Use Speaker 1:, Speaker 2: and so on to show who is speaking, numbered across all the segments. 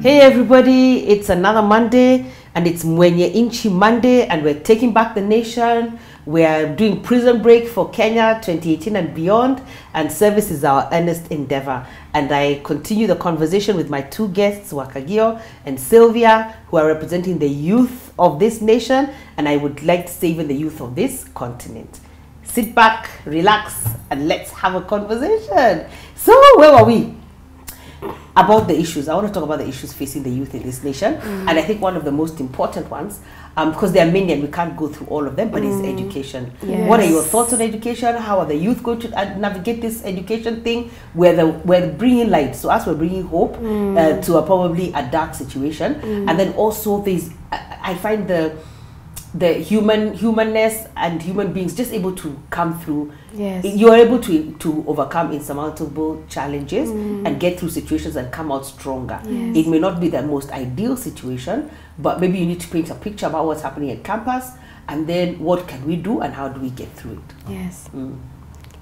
Speaker 1: Hey everybody, it's another Monday and it's Mwenyenchi Monday and we're taking back the nation. We're doing prison break for Kenya 2018 and beyond, and service is our earnest endeavor. And I continue the conversation with my two guests, Wakagio and Sylvia, who are representing the youth of this nation, and I would like to say even the youth of this continent. Sit back, relax, and let's have a conversation. So where were we? About the issues. I want to talk about the issues facing the youth in this nation. And I think one of the most important ones, because there are many and we can't go through all of them, but is education. Yes. What are your thoughts on education? How are the youth going to navigate this education thing? We're bringing light. So as we're bringing hope to probably a dark situation. And then also there's, I find the humanness and human beings just able to come through. Yes. You're able to overcome insurmountable challenges and get through situations and come out stronger. Yes. It may not be the most ideal situation, but maybe you need to paint a picture about what's happening at campus, and then what can we do and how do we get through it. Yes.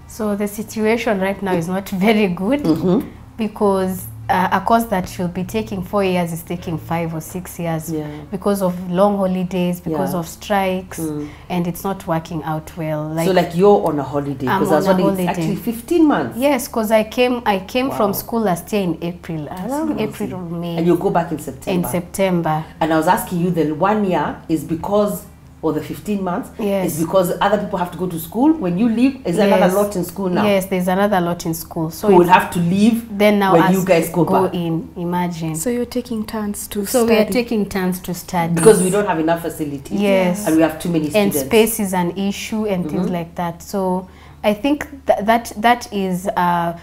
Speaker 2: So the situation right now is not very good because a course that should be taking 4 years is taking 5 or 6 years because of long holidays, because of strikes, and it's not working out well. Like,
Speaker 1: so like you're on a holiday, because I was wondering, it's actually 15 months.
Speaker 2: Yes, because I came from school last year in April, around April or May.
Speaker 1: And you go back in September.
Speaker 2: In September.
Speaker 1: And I was asking you, the 1 year is because, or the 15 months, is because other people have to go to school when you leave. Is there another lot in school now?
Speaker 2: Yes, there's another lot in school. So
Speaker 1: we'll have to leave
Speaker 2: then now
Speaker 1: when you guys go back.
Speaker 2: Imagine.
Speaker 3: So you're taking turns to study.
Speaker 2: So we are taking turns to study.
Speaker 1: Because we don't have enough facilities.
Speaker 2: Yes.
Speaker 1: And we have too many students.
Speaker 2: And space is an issue and things like that. So I think that is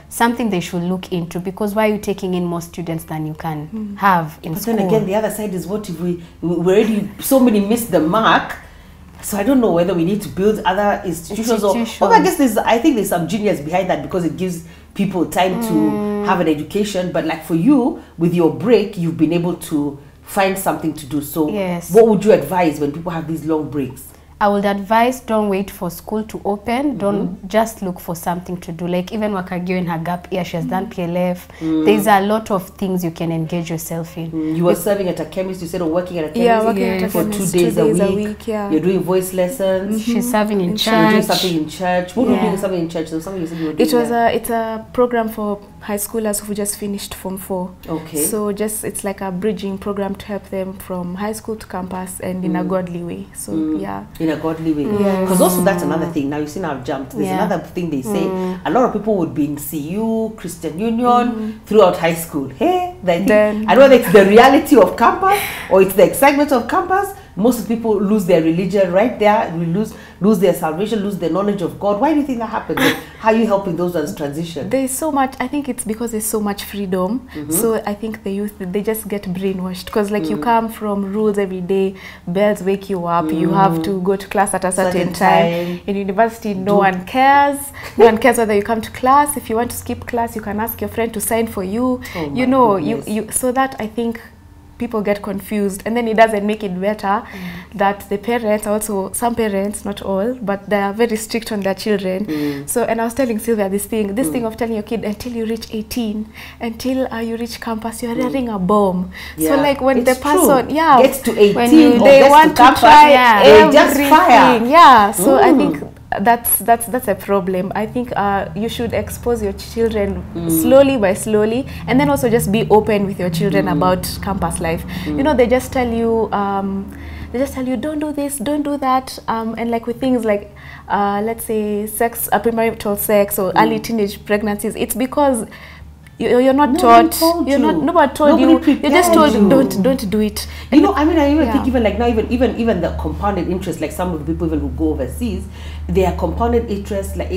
Speaker 2: something they should look into, because why are you taking in more students than you can have in school?
Speaker 1: But then again, the other side is, what if we already, so many missed the mark. So I don't know whether we need to build other institutions. Or I guess I think there's some genius behind that, because it gives people time to have an education. But like for you, with your break, you've been able to find something to do. So what would you advise when people have these long breaks?
Speaker 2: I would advise, don't wait for school to open. Don't just look for something to do. Like even Wakagio in her gap year, she has done PLF. There's a lot of things you can engage yourself in.
Speaker 1: You were serving at a chemist, you said, or working at a chemist?
Speaker 3: Yeah, working at a chemist
Speaker 1: for 2 days a week. You're doing voice lessons.
Speaker 2: She's serving in church.
Speaker 1: You're doing something in church. What were you doing something in church? So something you said you were doing
Speaker 3: it's a program for high schoolers who just finished Form 4. Okay. So it's like a bridging program to help them from high school to campus, and in a godly way. So
Speaker 1: in a godly way. Because also that's another thing. Now you see, now I've jumped. There's another thing they say. A lot of people would be in CU, Christian Union, throughout high school. Hey, I don't know whether it's the reality of campus or it's the excitement of campus. Most people lose their religion right there. We lose their salvation, lose their knowledge of God. Why do you think that happens? How are you helping those ones transition?
Speaker 3: There's so much. I think it's because there's so much freedom. So I think the youth, they just get brainwashed, because like you come from rules every day. Bells wake you up. You have to go to class at a certain time. In university, no one cares. No one cares whether you come to class. If you want to skip class, you can ask your friend to sign for you. You know, so that I think people get confused, and then it doesn't make it better that the parents also, some parents, not all, but they are very strict on their children. So, and I was telling Sylvia this thing of telling your kid, until you reach 18, until you reach campus, you're wearing a bomb. So like when the person
Speaker 1: gets to 18,
Speaker 3: when they want to try everything, so I think that's a problem. I think you should expose your children slowly by slowly, and then also just be open with your children about campus life. You know, they just tell you don't do this, don't do that, and like with things like let's say sex, premarital sex, or early teenage pregnancies, it's because you're not taught. Nobody told you. You're just told don't do it.
Speaker 1: You know, I mean, I even think even like now, even the compounded interest, like some of the people even who go overseas, they are compounded interest. Like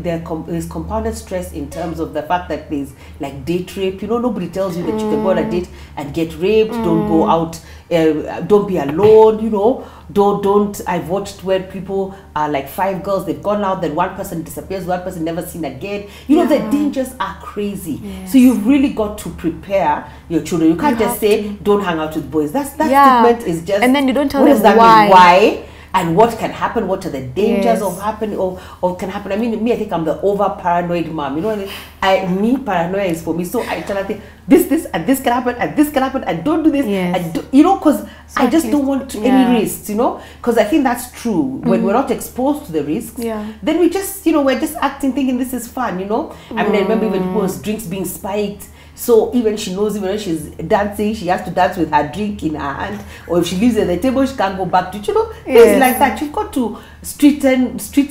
Speaker 1: there's compounded stress in terms of the fact that there's like date rape. You know, nobody tells you that you can go on a date and get raped. Don't go out. Don't be alone. You know, don't. I've watched where people are like 5 girls. They've gone out, then one person disappears, one person never seen again. You know, the dangers are crazy. So you've really got to prepare your children. You can't just say don't hang out with boys. That statement is just.
Speaker 3: And then you don't tell
Speaker 1: them
Speaker 3: why.
Speaker 1: Why? and what can happen, what are the dangers of happening or can happen. I mean, me, I think I'm the over paranoid mom. You know, paranoia is for me. So I tell her, this and this can happen, and this can happen, and don't do this. And you know, because I just don't want any risks. You know, because I think that's true. When we're not exposed to the risks, then we just, you know, we're just acting, thinking this is fun. You know, I mean, I remember even people's drinks being spiked. So even she knows, even when she's dancing, she has to dance with her drink in her hand, or if she leaves it at the table, she can't go back to it. You know, things like that. You've got to street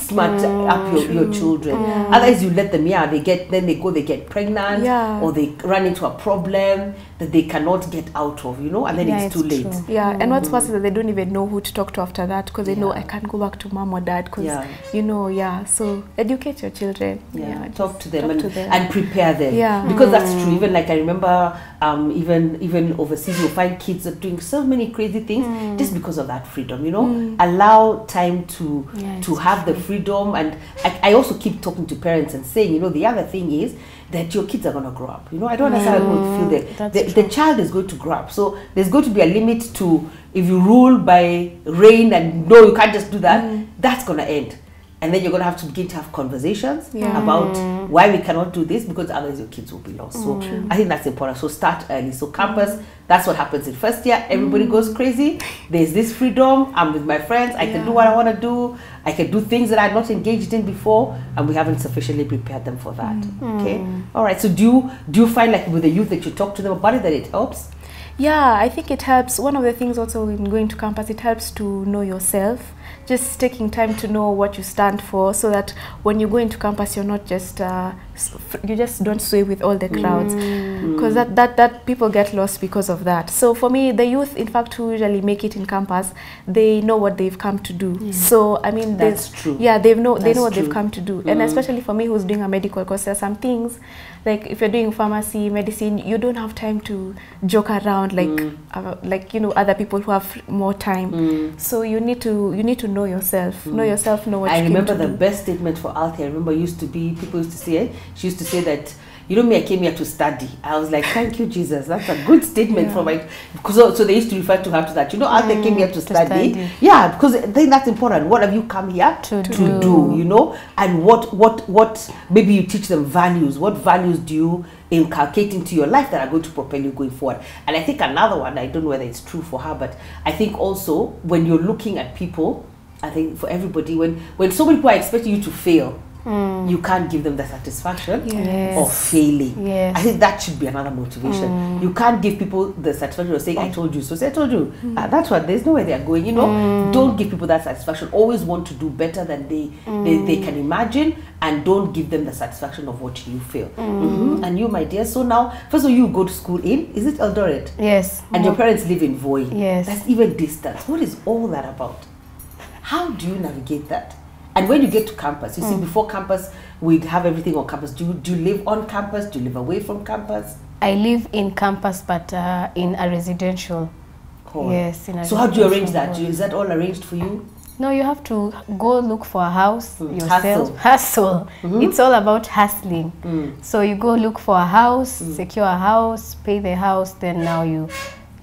Speaker 1: smart up your children. Otherwise, you let them, they get pregnant, or they run into a problem that they cannot get out of, you know, and then it's too late.
Speaker 3: And what's worse is that they don't even know who to talk to after that, because they know I can't go back to mom or dad, because you know, so educate your children.
Speaker 1: Talk to them and prepare them. Because that's true. Even like I remember, even overseas, you'll find kids are doing so many crazy things just because of that freedom. You know, allow time to have the freedom. And I also keep talking to parents and saying, you know, the other thing is that your kids are going to grow up. You know, I don't understand how people feel that the child is going to grow up. So there's going to be a limit to, if you rule by reign and no, you can't just do that, that's going to end. And then you're going to have to begin to have conversations about why we cannot do this, because otherwise your kids will be lost. So I think that's important. So start early. So campus, that's what happens in first year. Everybody goes crazy. There's this freedom. I'm with my friends. I can do what I want to do. I can do things that I'm not engaged in before, and we haven't sufficiently prepared them for that. Okay. All right. So do you find, like with the youth, that you talk to them about it, that it helps?
Speaker 3: Yeah, I think it helps. One of the things also in going to campus, it helps to know yourself. Just taking time to know what you stand for, so that when you go into campus, you're not just you just don't sway with all the crowds, because that people get lost because of that. So for me, the youth, in fact, who usually make it in campus, they know what they've come to do. So I mean,
Speaker 1: that's true.
Speaker 3: Yeah, they know what they've come to do. And especially for me, who's doing a medical course, there are some things, like if you're doing pharmacy, medicine, you don't have time to joke around like you know, other people who have more time. So you need to know yourself. Know yourself, know what you came to do.
Speaker 1: I remember the best statement for Althea. I remember people used to say, she used to say that, you know me, I came here to study. I was like, thank you, Jesus. That's a good statement for my, because so they used to refer to her to that. You know, Althea came here to study. Yeah, because I think that's important. What have you come here to do? You know, and what maybe you teach them values. What values do you inculcate into your life that are going to propel you going forward? And I think another one, I don't know whether it's true for her, but I think also when you're looking at people, I think for everybody, when so many people are expecting you to fail, you can't give them the satisfaction of failing. I think that should be another motivation. You can't give people the satisfaction of saying, I told you so. Say, I told you. That's what, there's nowhere they're going. You know, don't give people that satisfaction. Always want to do better than they can imagine, and don't give them the satisfaction of watching you fail. And you, my dear, so now, first of all, you go to school is it Eldoret?
Speaker 2: Yes.
Speaker 1: And your parents live in Voi.
Speaker 2: Yes.
Speaker 1: That's even distance. What is all that about? How do you navigate that? And when you get to campus, you see, before campus, we'd have everything on campus. Do you live on campus? Do you live away from campus?
Speaker 2: I live in campus, but in a residential hall. Yes.
Speaker 1: So how do you arrange that? Is that all arranged for you?
Speaker 2: No, you have to go look for a house yourself. Hustle. It's all about hustling. So you go look for a house, secure a house, pay the house, then now you...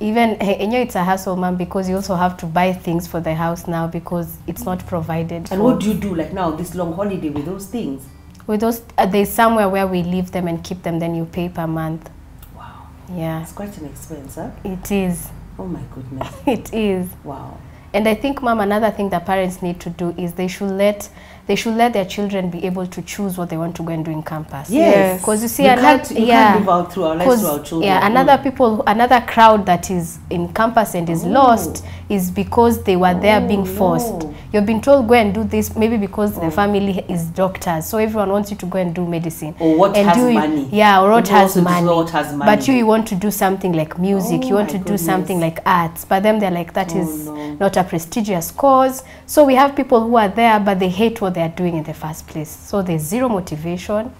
Speaker 2: Even, it's a hassle, ma'am, because you also have to buy things for the house now, because it's not provided.
Speaker 1: And what do you do, like now, this long holiday with those things?
Speaker 2: With those, there's somewhere where we leave them and keep them, then you pay per month.
Speaker 1: Wow.
Speaker 2: Yeah.
Speaker 1: It's quite an expense, huh?
Speaker 2: It is.
Speaker 1: Oh my goodness.
Speaker 2: It is.
Speaker 1: Wow.
Speaker 2: And I think, ma'am, another thing that parents need to do is they should let their children be able to choose what they want to go and do in campus.
Speaker 1: Yes.
Speaker 2: Because you see,
Speaker 1: you can't live out through our lives through our children.
Speaker 2: Yeah, another crowd that is in campus and is lost is because they were there being forced. You've been told, go and do this, maybe because the family is doctors, so everyone wants you to go and do medicine.
Speaker 1: Or what has money.
Speaker 2: Yeah, or what has money.
Speaker 1: But
Speaker 2: you want to do something like music, you want to do something like arts, but them they're like, that is not a prestigious cause. So we have people who are there, but they hate what they are doing in the first place. So there's zero motivation,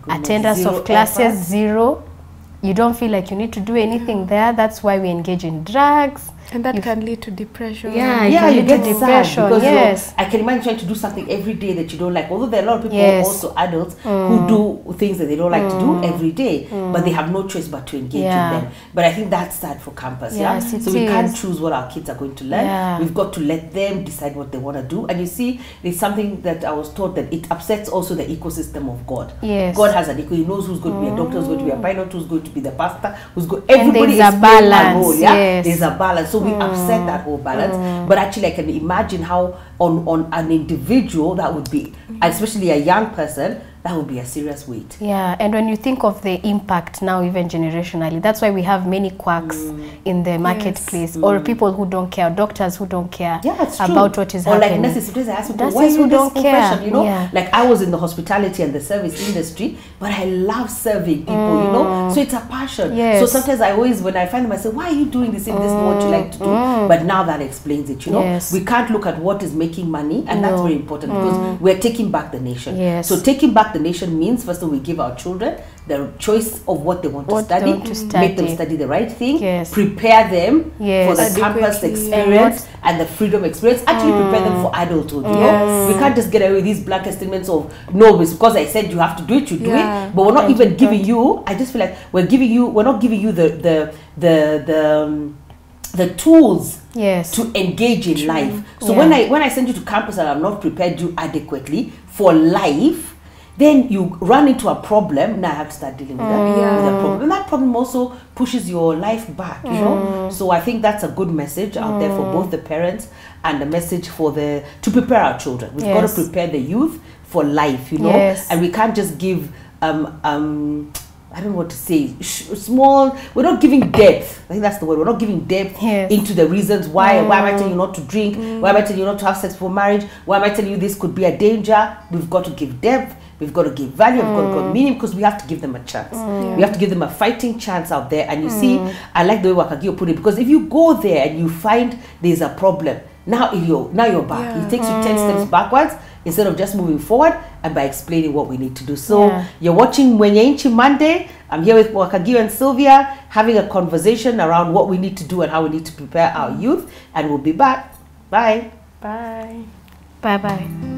Speaker 2: attendance of classes zero. You don't feel like you need to do anything there. That's why we engage in drugs.
Speaker 3: And that can lead to depression.
Speaker 2: Yeah,
Speaker 1: you get depression. Because
Speaker 2: yes.
Speaker 1: I can imagine trying to do something every day that you don't like. Although there are a lot of people, also adults, who do things that they don't like to do every day, but they have no choice but to engage in them. But I think that's sad for campus.
Speaker 2: Yes,
Speaker 1: So we can't choose what our kids are going to learn. We've got to let them decide what they want to do. And you see, there's something that I was taught, that it upsets also the ecosystem of God.
Speaker 2: Yes.
Speaker 1: God has an ecosystem. He knows who's going to be a doctor, who's going to be a pilot, who's going to be the pastor, everybody is
Speaker 2: a balance.
Speaker 1: Role, there's a balance. So we upset that whole balance. But actually, I can imagine how on an individual that would be, especially a young person, that would be a serious weight.
Speaker 2: Yeah, and when you think of the impact now, even generationally, that's why we have many quacks in the marketplace, or people who don't care, doctors who don't care about what is happening.
Speaker 1: Or like nurses, sometimes I ask people, why who don't care? You know, like I was in the hospitality and the service industry, but I love serving people, you know, so it's a passion. So sometimes I always, when I find them, I say, why are you doing this if this is what you like to do? But now that explains it, you know. We can't look at what is making money, and that's very important, because we're taking back the nation. So taking back the nation means, first of all, we give our children the choice of what they want to study, make them study the right thing, prepare them for the campus experience and the freedom experience, actually prepare them for adulthood, you know. We can't just get away with these blanket statements of, no, it's because I said you have to do it, you do it, but we're not even giving you, I just feel like we're not giving you the tools to engage in life. So when I send you to campus and I'm not prepared you adequately for life, then you run into a problem. Now I have to start dealing with that problem. And that problem also pushes your life back, you know. So I think that's a good message out there for both the parents, and the message for to prepare our children. We've got to prepare the youth for life, you know. And we can't just give I don't know what to say, small, we're not giving depth. I think that's the word. We're not giving depth into the reasons why. Why am I telling you not to drink? Why am I telling you not to have sex before marriage? Why am I telling you this could be a danger? We've got to give depth. We've got to give value. We've got to give meaning, because we have to give them a chance. We have to give them a fighting chance out there. And you see, I like the way Wakagio put it, because if you go there and you find there's a problem, now you're back. It takes you 10 steps backwards instead of just moving forward, and by explaining what we need to do. So you're watching Mwenyenchi Monday. I'm here with Wakagio and Sylvia, having a conversation around what we need to do and how we need to prepare our youth. And we'll be back. Bye.
Speaker 3: Bye.
Speaker 2: Bye-bye.